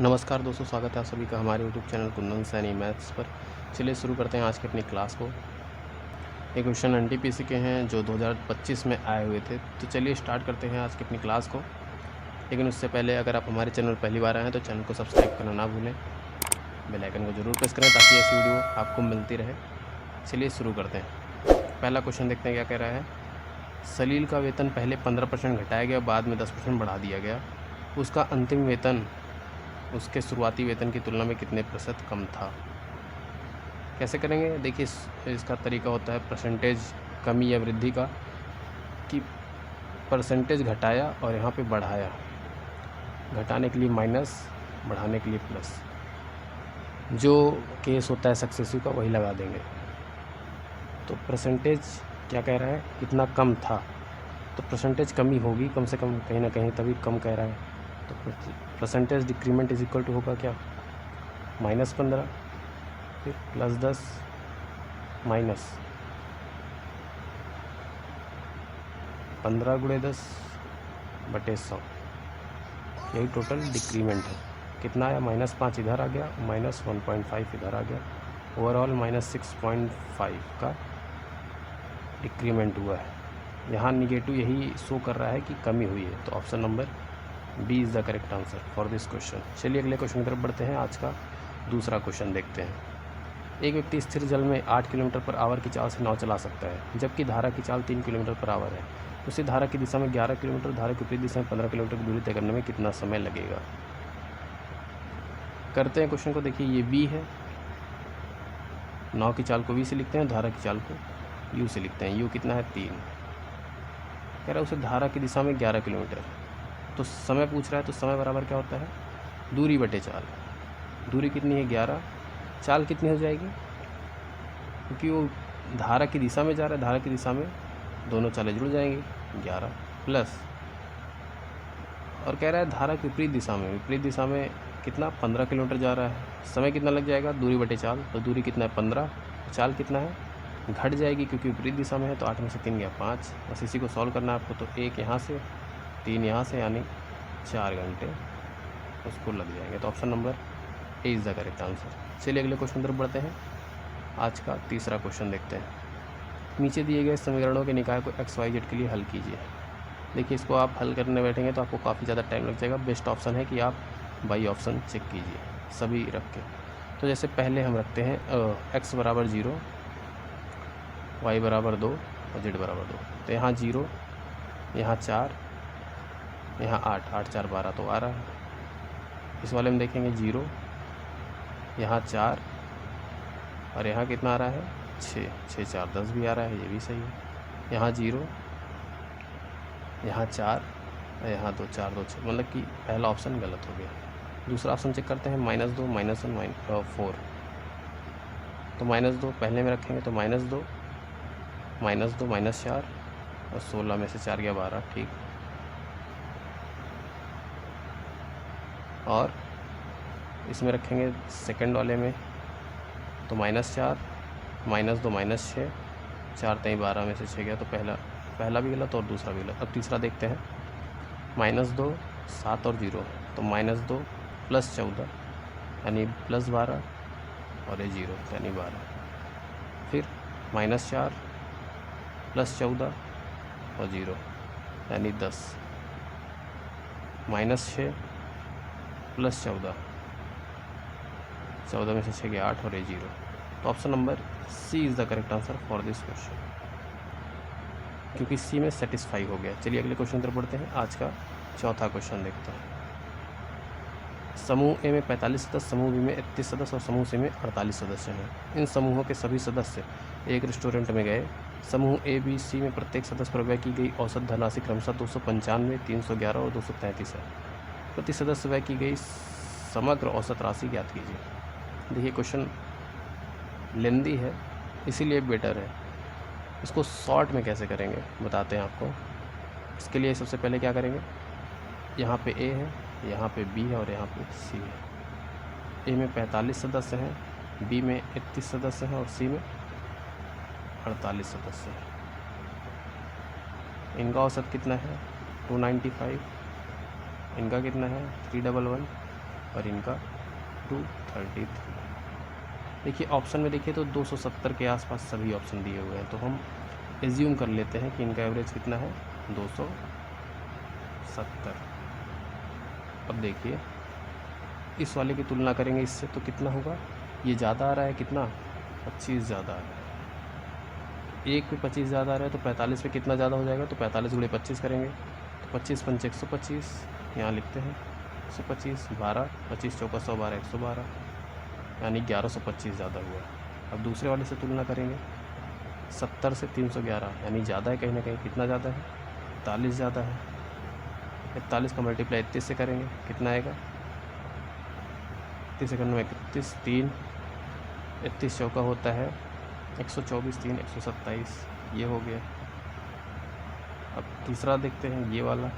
नमस्कार दोस्तों, स्वागत है आप सभी का हमारे YouTube channel Kundan Saini maths पर। चलिए शुरू करते हैं आज की अपनी क्लास को। ये क्वेश्चन एनटीपीसी के हैं जो 2025 में आए हुए थे। तो चलिए स्टार्ट करते हैं आज की अपनी क्लास को। लेकिन उससे पहले अगर आप हमारे चैनल पहली बार आए हैं तो चैनल को सब्सक्राइब करना ना भूलें, बेल आइकन को ज़रूर प्रेस करें ताकि ऐसी वीडियो आपको मिलती रहे। चलिए शुरू करते हैं। पहला क्वेश्चन देखते हैं क्या कह रहा है। सलील का वेतन पहले 15% घटाया गया, बाद में 10% बढ़ा दिया गया। उसका अंतिम वेतन उसके शुरुआती वेतन की तुलना में कितने प्रतिशत कम था। कैसे करेंगे, देखिए इसका तरीका होता है परसेंटेज कमी या वृद्धि का, कि परसेंटेज घटाया और यहाँ पे बढ़ाया। घटाने के लिए माइनस, बढ़ाने के लिए प्लस। जो केस होता है सक्सेसिव का वही लगा देंगे। तो परसेंटेज क्या कह रहा है, कितना कम था, तो परसेंटेज कमी होगी कम से कम कहीं ना कहीं, तभी कम कह रहा है। तो percentage decrement is equal to होगा क्या, -15 फिर +10 माइनस 15 × 10/100, यही टोटल डिक्रीमेंट है। कितना आया, -5 इधर आ गया, -1.5 इधर आ गया, ओवरऑल -6.5 का डिक्रीमेंट हुआ है। यहाँ निगेटिव यही शो कर रहा है कि कमी हुई है। तो option number B is the correct answer for this question. चलिए अगले क्वेश्चन की तरफ बढ़ते हैं। आज का दूसरा क्वेश्चन देखते हैं। एक व्यक्ति स्थिर जल में 8 किलोमीटर पर आवर की चाल से नाव चला सकता है, जबकि धारा की चाल 3 किलोमीटर पर आवर है। उसे धारा की दिशा में 11 किलोमीटर, धारा की विपरीत दिशा में 15 किलोमीटर की दूरी तय करने में कितना समय लगेगा। करते हैं क्वेश्चन को। देखिए ये बी है, नाव की चाल को वी से लिखते हैं, धारा की चाल को यू से लिखते हैं। यू कितना है, 3। कह रहा है उसे धारा की दिशा में 11 किलोमीटर, तो समय पूछ रहा है, तो समय बराबर क्या होता है, दूरी बटे चाल। दूरी कितनी है, 11, चाल कितनी हो जाएगी, क्योंकि वो धारा की दिशा में जा रहा है, धारा की दिशा में दोनों चालें जुड़ जाएंगी, 11 प्लस, और कह रहा है धारा की विपरीत दिशा में, विपरीत दिशा में कितना, 15 किलोमीटर जा रहा है। समय कितना लग जाएगा, दूरी बटे चाल, तो दूरी कितना है 15, चाल कितना है, घट जाएगी क्योंकि विपरीत दिशा में है, तो 8 में से 3 गया 5। बस इसी को सॉल्व करना है आपको। तो 1 यहाँ से, 3 यहाँ से, यानी 4 घंटे उसको लग जाएंगे। तो option number A is the correct answer. चलिए अगले क्वेश्चन तरफ बढ़ते हैं। आज का तीसरा क्वेश्चन देखते हैं। नीचे दिए गए समीकरणों के निकाय को XYZ के लिए हल कीजिए। देखिए इसको आप हल करने बैठेंगे तो आपको काफ़ी ज़्यादा टाइम लग जाएगा। बेस्ट ऑप्शन है कि आप बाई ऑप्शन चेक कीजिए सभी रख के। तो जैसे पहले हम रखते हैं x = 0, y = 2 और z = 2। तो यहाँ 0, यहाँ 4, यहाँ 8, 8 4 12 तो आ रहा है। इस वाले में देखेंगे 0, यहाँ 4 और यहाँ कितना आ रहा है, 6, 6 4 10 भी आ रहा है, ये भी सही है। यहाँ 0, यहाँ 4 और यहाँ 2 4 2 6, मतलब कि पहला ऑप्शन गलत हो गया। दूसरा ऑप्शन चेक करते हैं, -2 -1 4। तो -2 पहले में रखेंगे तो -2 -2 -4 और 16 में से 4 गया 12, ठीक। और इसमें रखेंगे सेकंड वाले में तो -4 -2 -6, 4 3 12 में से 6 गया, तो पहला भी गलत और दूसरा भी गलत। अब तीसरा देखते हैं, -2 7 और 0, तो -2 + 14 यानी +12 और ये 0 यानी 12। फिर -4 + 14 और 0 यानी 10, -6 + 14, 14 में से 6 गया 8 और ये 0। तो option number C is the correct answer for this question, क्योंकि सी में सेटिस्फाई हो गया। चलिए अगले क्वेश्चन तरफ बढ़ते हैं। आज का चौथा क्वेश्चन देखते हैं। समूह ए में 45 सदस्य, समूह बी में 31 सदस्य और समूह सी में 48 सदस्य हैं। इन समूहों के सभी सदस्य एक रेस्टोरेंट में गए। समूह ए बी सी में प्रत्येक सदस्य पर व्यय की गई औसत धनराशि क्रमशः 295, 311 और 233 है। प्रति सदस्य व्यय की गई समग्र औसत राशि ज्ञात कीजिए। देखिए क्वेश्चन लेंदी है, इसीलिए बेटर है। इसको शॉर्ट में कैसे करेंगे बताते हैं आपको। इसके लिए सबसे पहले क्या करेंगे, यहाँ पे ए है, यहाँ पे बी है और यहाँ पे सी है। ए में 45 सदस्य हैं, बी में 31 सदस्य हैं और सी में 48 सदस्य हैं। इनका औसत कितना है, 295, इनका कितना है 311 और इनका 233। देखिए ऑप्शन में देखिए तो 270 के आसपास सभी ऑप्शन दिए हुए हैं, तो हम एज्यूम कर लेते हैं कि इनका एवरेज कितना है 270। अब देखिए इस वाले की तुलना करेंगे इससे तो कितना होगा, ये ज़्यादा आ रहा है, कितना 25 ज़्यादा आ रहा है, एक पे 25 ज़्यादा आ रहा है तो 45 पे कितना ज़्यादा हो जाएगा, तो 45 × 25 करेंगे तो 25 × 5 125, यहाँ लिखते हैं 125, 12 25 चौका 112 112, यानी 1125 ज़्यादा हुआ। अब दूसरे वाले से तुलना करेंगे 70 से 311, यानी ज़्यादा है कहीं ना कहीं, कितना ज़्यादा है 41 ज़्यादा है। 41 का मल्टीप्लाई 31 से करेंगे कितना आएगा, 31 सेकंड में 31, 3 31 चौका होता है 124, 3 127, ये हो गया। अब तीसरा देखते हैं ये वाला,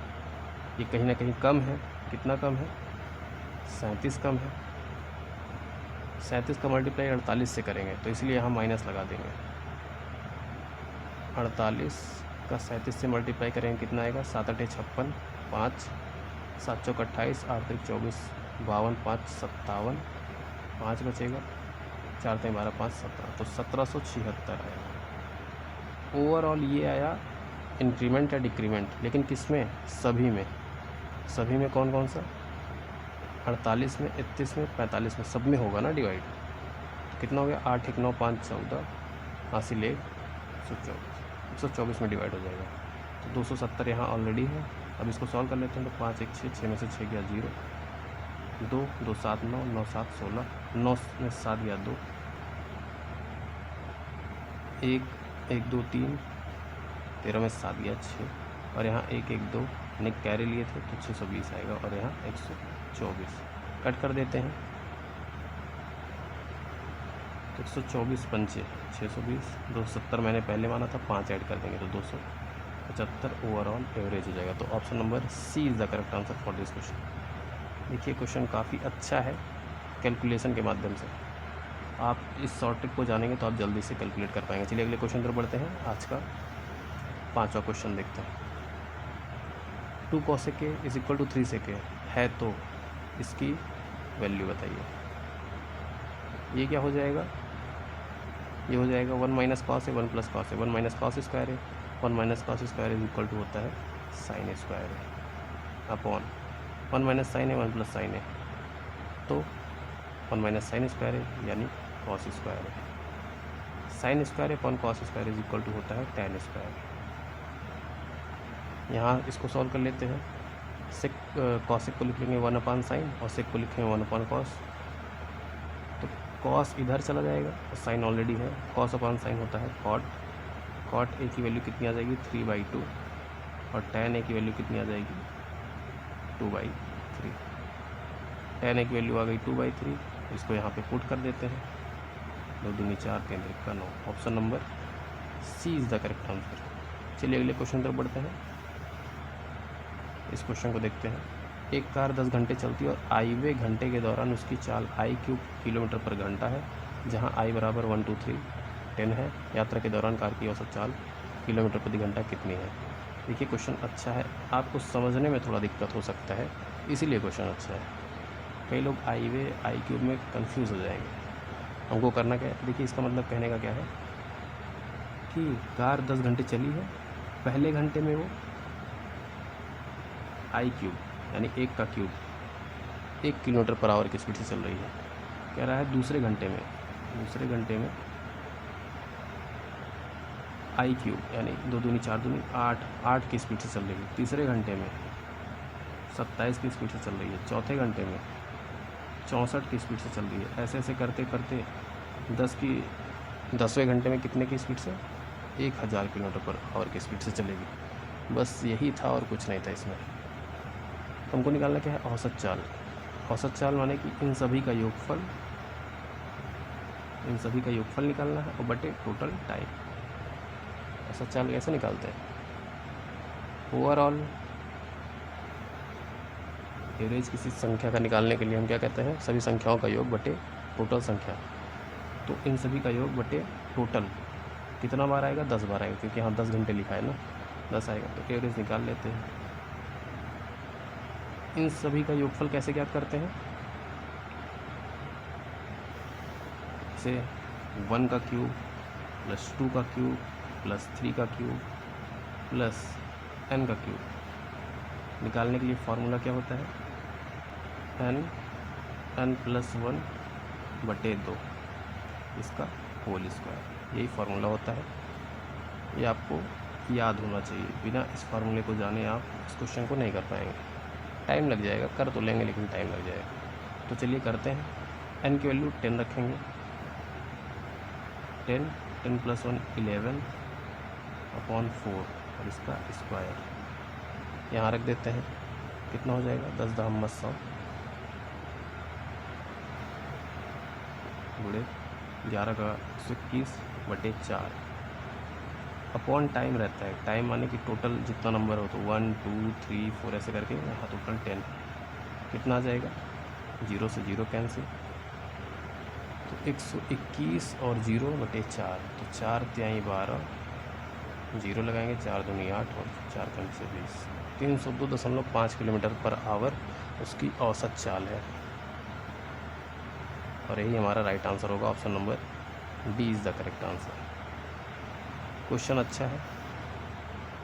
ये कहीं ना कहीं कम है, कितना कम है 37 कम है। 37 का मल्टीप्लाई 48 से करेंगे तो इसलिए यहाँ माइनस लगा देंगे। 48 का 37 से मल्टीप्लाई करेंगे कितना आएगा, 7 8 56, 5 7 चौक 28, 8 3 24, 52 5 57, 5 बचेगा, 4 3 12 5 17, तो 1776 आएगा। ओवरऑल ये आया इंक्रीमेंट या डिक्रीमेंट, लेकिन किस में, सभी में। सभी में कौन कौन सा, 48 में, 31 में, 45 में, सब में होगा ना डिवाइड। तो कितना हो गया, 8 1 9 5 14, हासिल 124 में डिवाइड हो जाएगा। तो 270 यहाँ ऑलरेडी है। अब इसको सॉल्व कर लेते हैं तो 5 1 6, 6 में से 6 गया 0, 2 2 7 9, 9 7 16, 9 में 7 गया 2, 1 1 2 3, 13 में 7 गया 6, और यहाँ 1 1 2 ने कैरी लिए थे तो 620 आएगा, और यहाँ 124 कट कर देते हैं। 124 पंचे 620, 270 मैंने पहले माना था, 5 ऐड कर देंगे तो 275 ओवरऑल एवरेज हो जाएगा। तो option number C is the correct answer for this question. देखिए क्वेश्चन काफ़ी अच्छा है, कैलकुलेशन के माध्यम से आप इस शॉर्ट ट्रिक को जानेंगे तो आप जल्दी से कैलकुलेट कर पाएंगे। चलिए अगले क्वेश्चन पर बढ़ते हैं। आज का 5वां क्वेश्चन देखते हैं। 2 cos A is equal to 3 sec A है तो इसकी वैल्यू बताइए। ये क्या हो जाएगा, ये हो जाएगा 1 - cos A 1 + cos A, 1 - cos square है, 1 - cos square is equal to होता है sin A स्क्वायर है upon 1 - sin A 1 + sin A, तो 1 - sin स्क्वायर है यानी cos स्क्वायर है। sin square upon cos square is equal to होता है tan स्क्वायर। यहाँ इसको सॉल्व कर लेते हैं। सेक cos को लिख लेंगे 1/sin और सेक को लिखेंगे 1/cos, तो cos इधर चला जाएगा और sin ऑलरेडी है, cos/sin होता है cot। cot A की वैल्यू कितनी आ जाएगी 3/2, और tan A की वैल्यू कितनी आ जाएगी 2/3। tan A की वैल्यू आ गई 2/3, इसको यहाँ पे पुट कर देते हैं, 2 दूनी 4 3 1 9। Option number C is the correct answer. चलिए अगले क्वेश्चन पर बढ़ते हैं। इस क्वेश्चन को देखते हैं। एक कार 10 घंटे चलती है और I घंटे के दौरान उसकी चाल I³ किलोमीटर पर घंटा है, जहां I = 1 2 3 10 है। यात्रा के दौरान कार की औसत चाल किलोमीटर प्रति घंटा कितनी है। देखिए क्वेश्चन अच्छा है, आपको समझने में थोड़ा दिक्कत हो सकता है, इसीलिए क्वेश्चन अच्छा है। कई लोग I³ में कंफ्यूज हो जाएंगे। हमको करना क्या है, देखिए इसका मतलब कहने का क्या है कि कार 10 घंटे चली है, पहले घंटे में वो I³ यानी 1 का क्यूब 1 km/h की स्पीड से चल रही है। कह रहा है दूसरे घंटे में I³ यानी 2 दूनी 4 दूनी 8 की स्पीड से चल रही है। तीसरे घंटे में 27 की स्पीड से चल रही है। चौथे घंटे में 64 की स्पीड से चल रही है। ऐसे ऐसे करते करते 10वें घंटे में कितने की स्पीड से 1000 km/h की स्पीड से चलेगी। बस यही था और कुछ नहीं था इसमें। हमको निकालना क्या है, औसत चाल। औसत चाल माने कि इन सभी का योगफल निकालना है और बटे टोटल टाइम। औसत चाल कैसे निकालते हैं, ओवरऑल एवरेज किसी संख्या का निकालने के लिए हम क्या कहते हैं, सभी संख्याओं का योग बटे टोटल संख्या। तो इन सभी का योग बटे टोटल कितना बार आएगा, 10 बार आएगा, क्योंकि यहाँ 10 घंटे लिखा है ना, 10 आएगा। तो एवरेज निकाल लेते हैं। इन सभी का योगफल कैसे ज्ञात करते हैं, से 1 का क्यूब प्लस 2 का क्यूब प्लस 3 का क्यूब प्लस n का क्यूब निकालने के लिए फार्मूला क्या होता है, n प्लस 1/2 इसका होल स्क्वायर, यही फार्मूला होता है। ये आपको याद होना चाहिए, बिना इस फार्मूले को जाने आप इस क्वेश्चन को नहीं कर पाएंगे, टाइम लग जाएगा, कर तो लेंगे लेकिन टाइम लग जाएगा। तो चलिए करते हैं। n की वैल्यू 10 रखेंगे, 10 प्लस 1 11/4 और इसका स्क्वायर यहाँ रख देते हैं। कितना हो जाएगा, 10 10 100 गुणे 11 का 121/4 अपॉन टाइम रहता है। टाइम माने कि टोटल जितना नंबर हो तो 1 2 3 4 ऐसे करके यहाँ टोटल 10। कितना आ जाएगा, 0 से 0 कैंसिल, तो 121 और 0/4 तो 4 तिहाई 12, 0 लगाएंगे, 4 दूनी 8 और 4 5 से 20, 302.5 किलोमीटर पर आवर उसकी औसत चाल है। और यही हमारा राइट आंसर होगा, option number D is the correct answer. Question अच्छा है,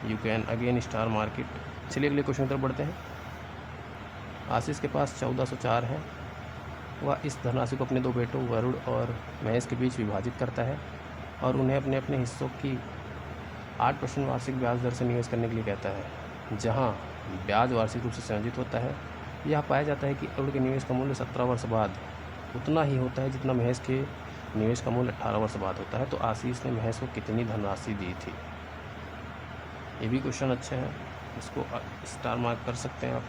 you can again star market. चलिए अगले क्वेश्चन की तरफ बढ़ते हैं। आशीष के पास 1404 है, वह इस धनराशि को अपने दो बेटों वरुण और महेश के बीच विभाजित करता है और उन्हें अपने अपने हिस्सों की 8% वार्षिक ब्याज दर से निवेश करने के लिए कहता है। जहां ब्याज वार्षिक रूप से संयोजित होता है, यह पाया जाता है कि वरुण के निवेश का मूल्य 17 वर्ष बाद उतना ही होता है जितना महेश के निवेश का मूल्य 18 वर्ष बाद होता है। तो आशीष ने महेश को कितनी धनराशि दी थी। ये भी क्वेश्चन अच्छा है, इसको स्टार मार्क कर सकते हैं आप।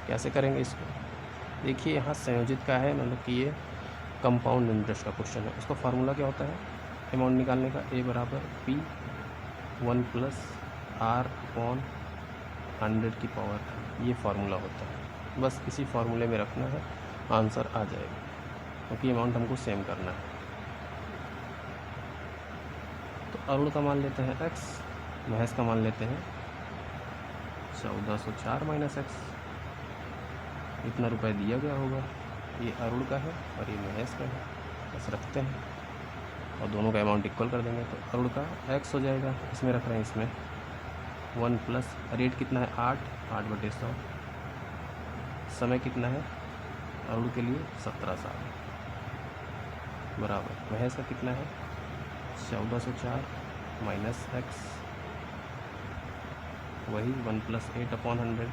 कैसे करेंगे इसको, देखिए यहाँ संयोजित का है, मतलब कि ये कंपाउंड इंटरेस्ट का क्वेश्चन है। उसका फार्मूला क्या होता है अमाउंट निकालने का, A बराबर P 1 प्लस R/100 ये फार्मूला होता है। बस इसी फार्मूले में रखना है, आंसर आ जाएगा, क्योंकि अमाउंट हमको सेम करना है। तो अरुण का मान लेते हैं x, महेश का मान लेते हैं 1404 माइनस x। इतना रुपए दिया गया होगा, ये अरुण का है और ये महेश का है, बस रखते हैं और दोनों का अमाउंट इक्वल कर देंगे। तो अरुण का x हो जाएगा, इसमें रख रहे हैं, इसमें 1 प्लस रेट कितना है 8/100, समय कितना है अरुण के लिए 17 साल, बराबर महेश का कितना है 1404 माइनस x, वही 1 प्लस 8/100,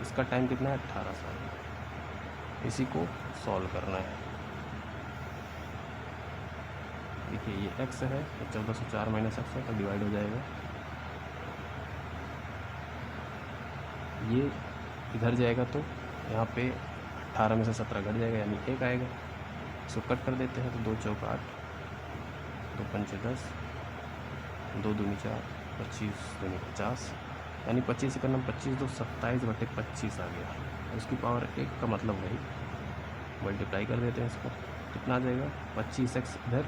इसका टाइम कितना है 18 साल। इसी को सॉल्व करना है। देखिए ये x है, 1404 माइनस x है, तो डिवाइड हो जाएगा। ये इधर जाएगा तो यहाँ पे 18 में से 17 घट जाएगा, यानी 1 आएगा। इसको कट कर देते हैं तो 2 चौक 8, 2 पंचे 10, 2 दूनी 4, 25 दूनी 50, यानी 25 से करना 25 तो 27/25 आ गया। उसकी पावर 1 का मतलब वही, मल्टीप्लाई कर देते हैं इसको। कितना आ जाएगा 25x इधर,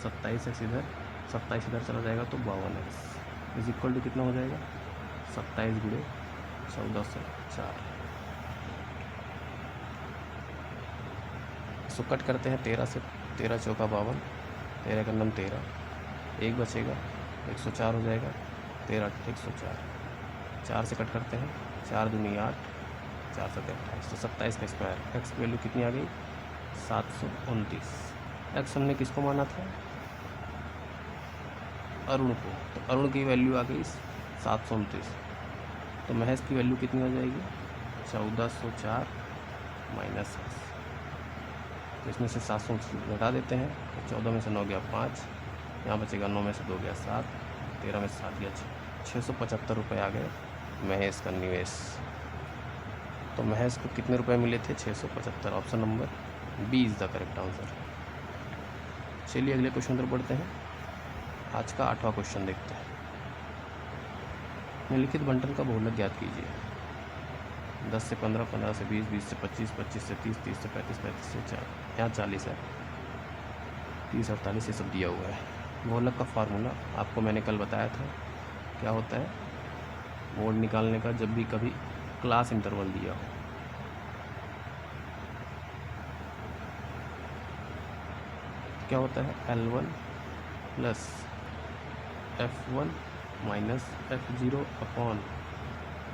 27x इधर, 27 इधर चला जाएगा तो 52x इज इक्वल टू कितना हो जाएगा 27 गुणे 1404। इसको कट करते हैं 13 से, 13 चौका 52, 13 का नम 13, 1 बचेगा 104 हो जाएगा, 13 104, 4 से कट करते हैं, 4 दूनी 8, 4 7 28, तो 27 का स्क्वायर। एक्स की वैल्यू कितनी आ गई 729। एक्स हमने किसको माना था अरुण को, तो अरुण की वैल्यू आ गई 729। तो महेश की वैल्यू कितनी हो जाएगी 1404 माइनस एक्स। तो इसमें से 700 घटा देते हैं, तो 14 में से 9 गया 5, यहाँ बचेगा 9 में से 2 गया 7, 13 में से 7 गया 675 रुपये आ गए महेश का निवेश। तो महेश को कितने रुपए मिले थे 675। Option number B is the correct answer. चलिए अगले क्वेश्चन पर बढ़ते हैं। आज का 8वां क्वेश्चन देखते हैं। निम्नलिखित बंटन का बहुलक ज्ञात कीजिए। 10 से 15, 15 से 20, 20 से 25, 25 से 30, 30 से 35, 35 से 4, यहाँ 40 है, 30 48 ये सब दिया हुआ है। बहुलक का फार्मूला आपको मैंने कल बताया था, क्या होता है मोड निकालने का जब भी कभी क्लास इंटरवल दिया हो। क्या होता है L1 plus F1 minus F0 upon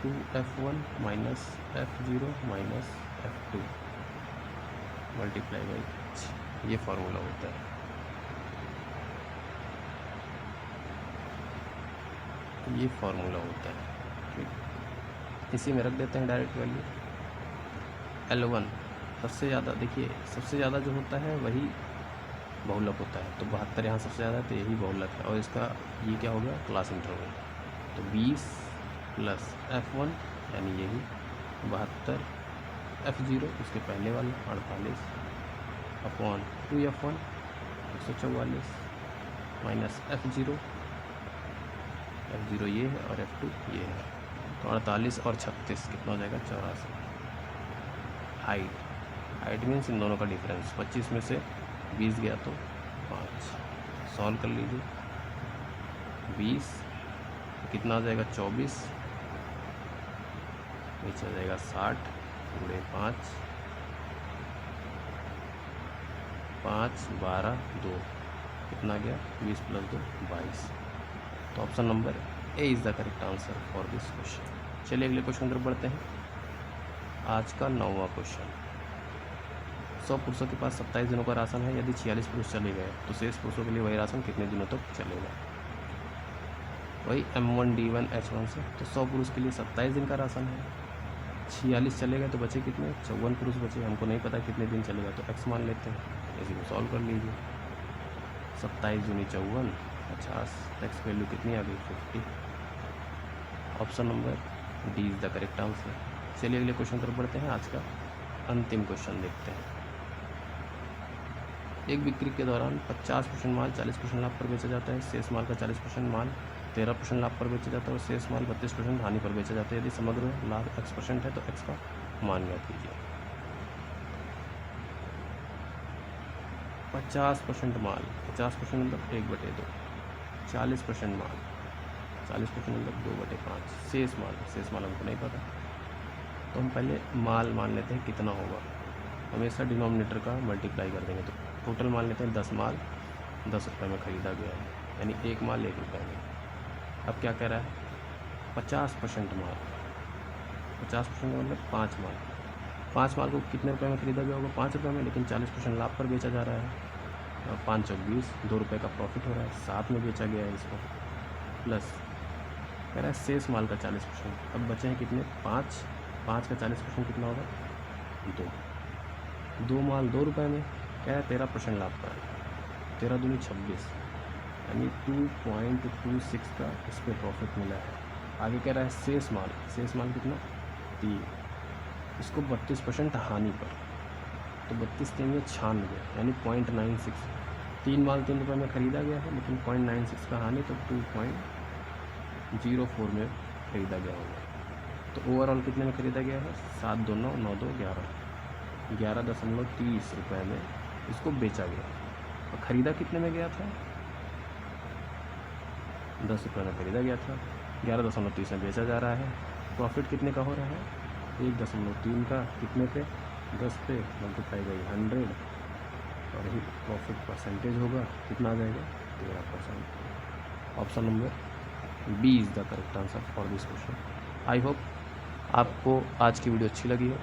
2F1 minus F0 minus F2 multiply by H, ये फार्मूला होता है। ये फार्मूला होता है, ठीक। इसी में रख देते हैं डायरेक्ट वैल्यू। L1 सबसे ज़्यादा, देखिए सबसे ज़्यादा जो होता है वही बहुलक होता है, तो 72 यहाँ सबसे ज़्यादा है तो यही बहुलक है। और इसका ये क्या हो गया, क्लास इंटरवल, तो 20 प्लस F1 यानी यही 72, F0 उसके पहले वाला 48 अपॉन 2F1 144 माइनस F0 ये है और F2 ये है, तो 48 और 36 कितना हो जाएगा 84। हाइट मीन्स इन दोनों का डिफरेंस, 25 में से 20 गया तो 5। सॉल्व कर लीजिए, 20 कितना आ जाएगा 24, नीचे आ जाएगा 60 गुणे 5, 5 12 2 कितना गया 20 प्लस 2 22। तो option number A is the correct answer for this question. चलिए अगले क्वेश्चन की तरफ बढ़ते हैं। आज का 9वां क्वेश्चन, 100 पुरुषों के पास 27 दिनों का राशन है। यदि 46 पुरुष चले गए तो शेष पुरुषों के लिए वही राशन कितने दिनों तक चलेगा। वही M1 D1 H1 से, तो 100 पुरुष के लिए 27 दिन का राशन है, 46 चलेगा तो बचे कितने, 54 पुरुष बचे। हमको नहीं पता कितने दिन चलेगा, तो x मान लेते हैं, इसी को सॉल्व कर लीजिए। 27 दूनी 54 50, एक्स वैल्यू कितनी आ गई 50। Option number D is the correct answer. चलिए अगले क्वेश्चन तरफ बढ़ते हैं। आज का अंतिम क्वेश्चन देखते हैं। एक बिक्री के दौरान 50% माल 40% लाभ पर बेचा जाता है। शेष माल का 40% माल 13% लाभ पर बेचा जाता है और शेष माल 32% हानि पर बेचा जाता है। यदि समग्र लाभ x% है तो x का मान ज्ञात कीजिए। 50% माल, 50% मतलब 1/2, 40% माल, 40% मतलब 2/5, शेष माल हमको नहीं पता, तो हम पहले माल मान लेते हैं कितना होगा। हमेशा डिनोमिनेटर का मल्टीप्लाई कर देंगे, तो टोटल मान लेते हैं 10 माल 10 रुपये में ख़रीदा गया है, यानी एक माल 1 रुपये में। अब क्या कह रहा है 50% माल, 50% मतलब 5 माल, 5 माल को कितने रुपए में ख़रीदा गया होगा 5 रुपये में, लेकिन 40% लाभ पर बेचा जा रहा है। 5 चौक 20, 2 रुपये का प्रॉफिट हो रहा है, 7 में बेचा गया है इसको, प्लस कह रहा है शेष माल का 40%। अब बचे हैं कितने 5 का 40% कितना होगा 2 माल 2 रुपये में, कह रहा है 13% लाभ पर, 13 दूनी 26, यानी 2.26 का इस पर प्रॉफिट मिला है। आगे कह रहा है शेष माल कितना 3, इसको 32% हानि पर, तो 32 देंगे 96, यानी 0.96। 3 माल 3 रुपये में ख़रीदा गया है, लेकिन 0.96 का हानि, तो 2.04 में ख़रीदा गया होगा। तो ओवरऑल कितने में ख़रीदा गया है 7 2 9 9 2 11, 11.30 रुपये में इसको बेचा गया। और ख़रीदा कितने में गया था 10 रुपये में ख़रीदा गया था, 11.30 में बेचा जा रहा है। प्रॉफिट कितने का हो रहा है 1.3 का, कितने पे 10 पे मल्टीप्लाई बाई 100, और ही प्रॉफिट परसेंटेज होगा कितना आ जाएगा 13%। Option number B is the correct answer for this question. I hope आपको आज की वीडियो अच्छी लगी हो।